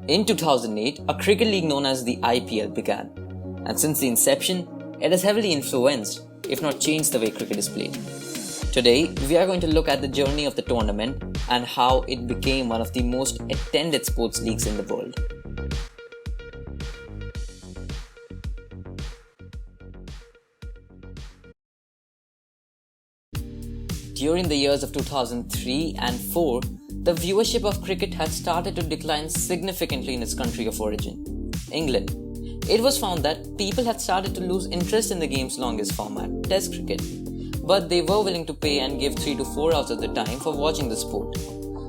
In 2008, a cricket league known as the IPL began, and since the inception, it has heavily influenced, if not changed, the way cricket is played. Today, we are going to look at the journey of the tournament and how it became one of the most attended sports leagues in the world. During the years of 2003 and 4, the viewership of cricket had started to decline significantly in its country of origin, England. It was found that people had started to lose interest in the game's longest format, Test cricket, but they were willing to pay and give 3 to 4 hours of the time for watching the sport.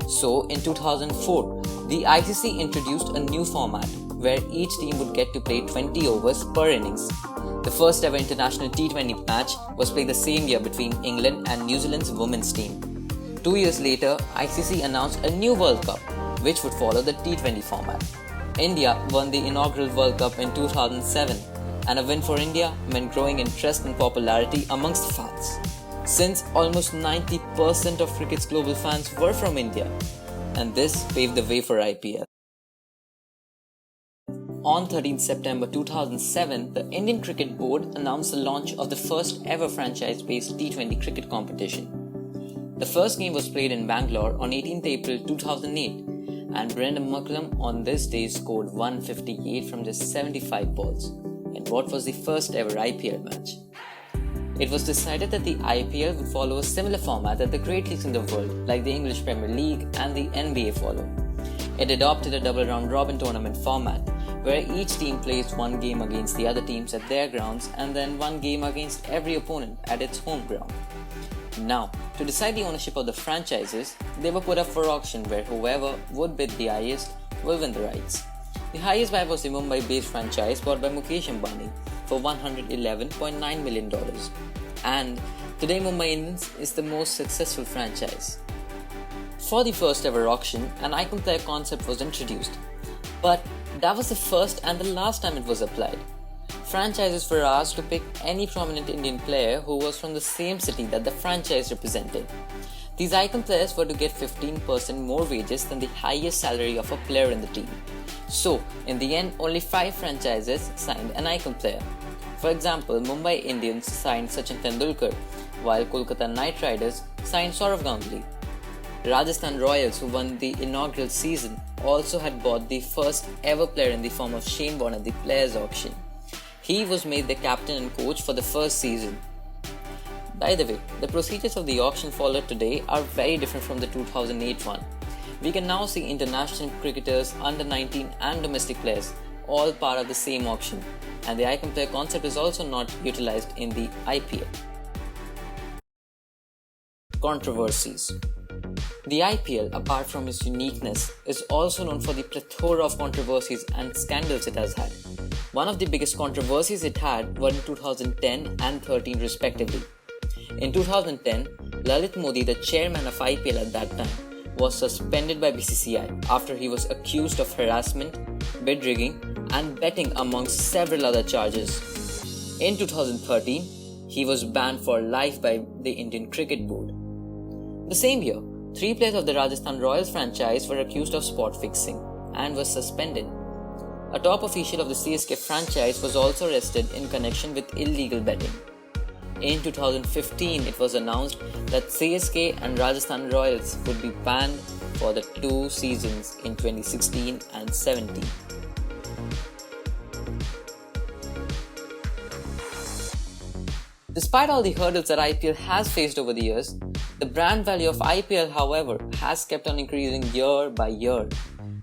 So, in 2004, the ICC introduced a new format where each team would get to play 20 overs per innings. The first ever international T20 match was played the same year between England and New Zealand's women's team. 2 years later, ICC announced a new World Cup, which would follow the T20 format. India won the inaugural World Cup in 2007, and a win for India meant growing interest and popularity amongst fans, since almost 90% of cricket's global fans were from India, and this paved the way for IPL. On 13 September 2007, the Indian Cricket Board announced the launch of the first ever franchise-based T20 cricket competition. The first game was played in Bangalore on 18th April 2008, and Brendan McCullum on this day scored 158 from just 75 balls in what was the first ever IPL match. It was decided that the IPL would follow a similar format that the great leagues in the world, like the English Premier League and the NBA, follow. It adopted a double round-robin tournament format, where each team plays one game against the other teams at their grounds and then one game against every opponent at its home ground. Now, to decide the ownership of the franchises, they were put up for auction where whoever would bid the highest will win the rights. The highest buy was the Mumbai-based franchise bought by Mukesh Ambani for $111.9 million. And today Mumbai Indians is the most successful franchise. For the first ever auction, an icon player concept was introduced, but that was the first and the last time it was applied. Franchises were asked to pick any prominent Indian player who was from the same city that the franchise represented. These icon players were to get 15% more wages than the highest salary of a player in the team. So, in the end, only 5 franchises signed an icon player. For example, Mumbai Indians signed Sachin Tendulkar, while Kolkata Knight Riders signed Sourav Ganguly. Rajasthan Royals, who won the inaugural season, also had bought the first ever player in the form of Shane Warne at the players' auction. He was made the captain and coach for the first season. By the way, the procedures of the auction followed today are very different from the 2008 one. We can now see international cricketers, under-19 and domestic players all part of the same auction, and the icon player concept is also not utilized in the IPL. Controversies. The IPL, apart from its uniqueness, is also known for the plethora of controversies and scandals it has had. One of the biggest controversies it had were in 2010 and 13 respectively. In 2010, Lalit Modi, the chairman of IPL at that time, was suspended by BCCI after he was accused of harassment, bid rigging and betting amongst several other charges. In 2013, he was banned for life by the Indian Cricket Board. The same year, 3 players of the Rajasthan Royals franchise were accused of spot fixing and were suspended. A top official of the CSK franchise was also arrested in connection with illegal betting. In 2015, it was announced that CSK and Rajasthan Royals would be banned for the 2 seasons in 2016 and 17. Despite all the hurdles that IPL has faced over the years, the brand value of IPL, however, has kept on increasing year by year.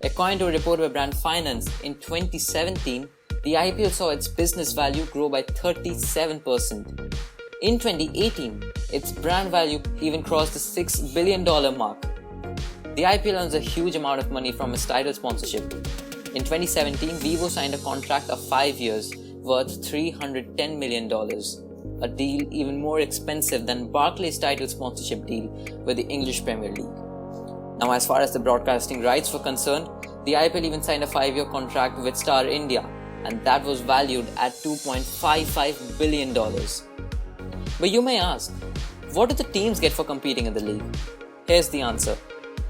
According to a report by Brand Finance, in 2017, the IPL saw its business value grow by 37%. In 2018, its brand value even crossed the $6 billion mark. The IPL earns a huge amount of money from its title sponsorship. In 2017, Vivo signed a contract of 5 years worth $310 million, a deal even more expensive than Barclays' title sponsorship deal with the English Premier League. Now, as far as the broadcasting rights were concerned, the IPL even signed a 5-year contract with Star India, and that was valued at $2.55 billion. But you may ask, what do the teams get for competing in the league? Here's the answer.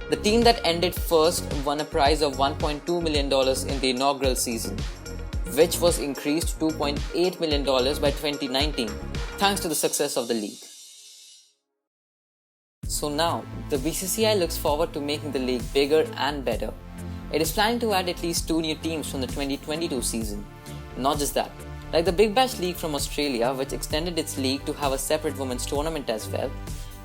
The team that ended first won a prize of $1.2 million in the inaugural season, which was increased to $2.8 million by 2019 thanks to the success of the league. So now, the BCCI looks forward to making the league bigger and better. It is planning to add at least 2 new teams from the 2022 season. Not just that, like the Big Bash League from Australia, which extended its league to have a separate women's tournament as well,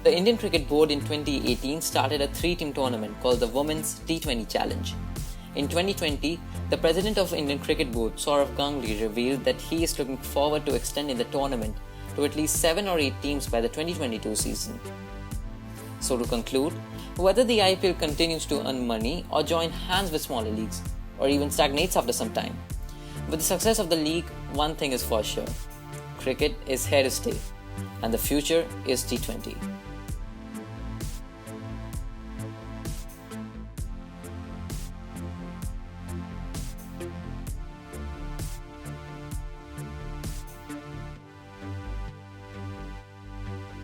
the Indian Cricket Board in 2018 started a 3-team tournament called the Women's T20 Challenge. In 2020, the president of Indian Cricket Board, Ganguly, revealed that he is looking forward to extending the tournament to at least 7 or 8 teams by the 2022 season. So to conclude, whether the IPL continues to earn money or join hands with smaller leagues, or even stagnates after some time, with the success of the league, one thing is for sure: cricket is here to stay, and the future is T20.